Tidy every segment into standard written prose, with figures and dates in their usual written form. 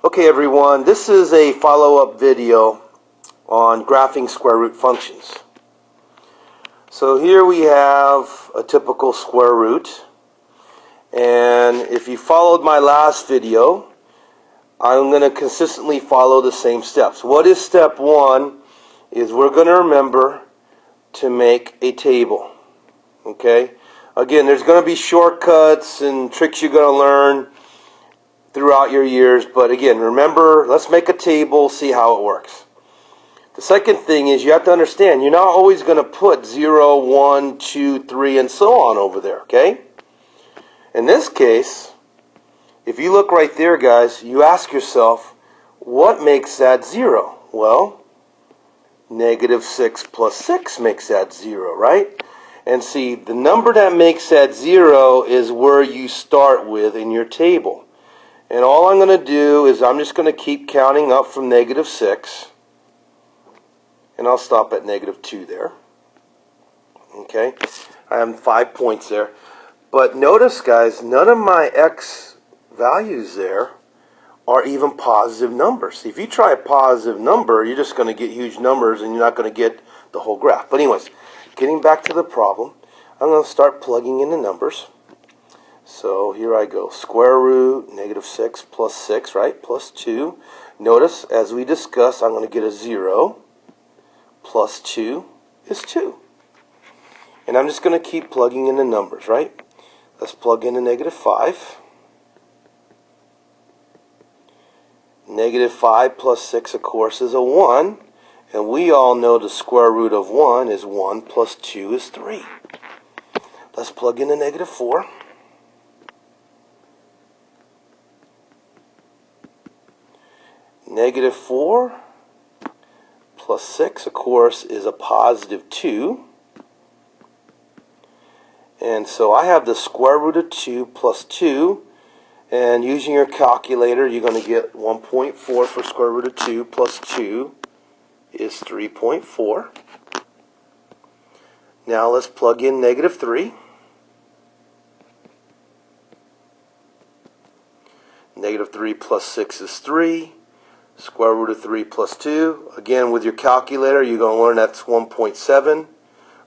Okay everyone, this is a follow-up video on graphing square root functions. So here we have a typical square root, and if you followed my last video, I'm going to consistently follow the same steps. What is step one? Is we're going to remember to make a table. Okay? Again, there's going to be shortcuts and tricks you're going to learn throughout your years, but again, remember, let's make a table, see how it works. The second thing is you have to understand, you're not always going to put 0, 1, 2, 3, and so on over there, okay? In this case, if you look right there, guys, you ask yourself, what makes that 0? Well, negative 6 plus 6 makes that 0, right? And see, the number that makes that 0 is where you start with in your table. And all I'm going to do is I'm just going to keep counting up from negative 6. And I'll stop at negative 2 there. Okay? I have 5 points there. But notice, guys, none of my x values there are even positive numbers. If you try a positive number, you're just going to get huge numbers and you're not going to get the whole graph. But anyways, getting back to the problem, I'm going to start plugging in the numbers. So here I go, square root, negative 6 plus 6, right, plus 2. Notice, as we discussed, I'm going to get a 0. Plus 2 is 2. And I'm just going to keep plugging in the numbers, right? Let's plug in a negative 5. Negative 5 plus 6, of course, is a 1. And we all know the square root of 1 is 1 plus 2 is 3. Let's plug in a negative 4. Negative 4 plus 6, of course, is a positive 2. And so I have the square root of 2 plus 2. And using your calculator, you're going to get 1.4 for square root of 2 plus 2 is 3.4. Now let's plug in negative 3. Negative 3 plus 6 is 3. Square root of 3 plus 2. Again, with your calculator, you're going to learn that's 1.7.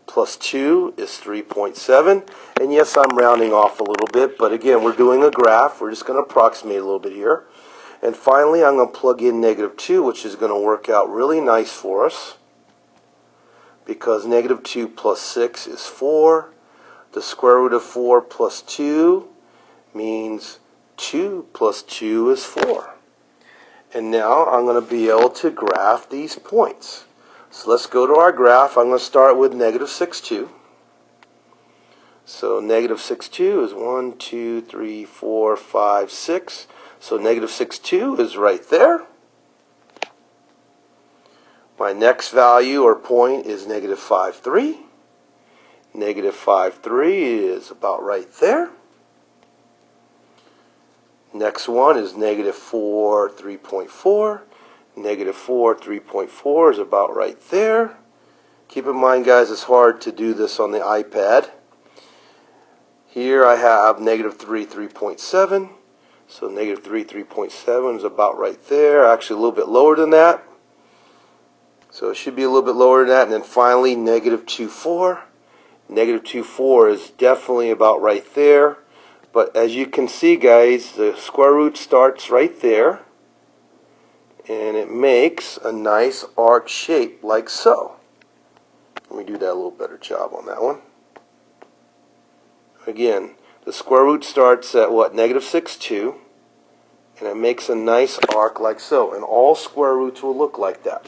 Plus 2 is 3.7. And yes, I'm rounding off a little bit, but again, we're doing a graph. We're just going to approximate a little bit here. And finally, I'm going to plug in negative 2, which is going to work out really nice for us, because negative 2 plus 6 is 4. The square root of 4 plus 2 means 2 plus 2 is 4. And now I'm going to be able to graph these points. So let's go to our graph. I'm going to start with negative 6, 2. So negative 6, 2 is 1, 2, 3, 4, 5, 6. So negative 6, 2 is right there. My next value or point is negative 5, 3. Negative 5, 3 is about right there. Next one is negative 4, 3.4. Negative 4, 3.4 is about right there. Keep in mind, guys, it's hard to do this on the iPad. Here I have negative 3, 3.7. So negative 3, 3.7 is about right there. Actually, a little bit lower than that. So it should be a little bit lower than that. And then finally, negative 2, 4. Negative 2, 4 is definitely about right there. But as you can see, guys, the square root starts right there, and it makes a nice arc shape like so. Let me do that a little better job on that one. Again, the square root starts at what? Negative 6, 2, and it makes a nice arc like so. And all square roots will look like that.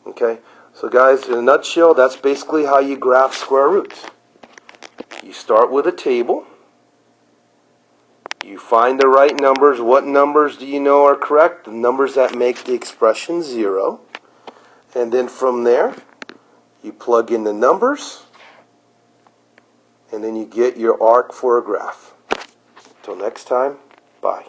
Okay? So guys, in a nutshell, that's basically how you graph square roots. You start with a table. You find the right numbers. What numbers do you know are correct? The numbers that make the expression 0. And then from there, you plug in the numbers, and then you get your arc for a graph. Until next time, bye.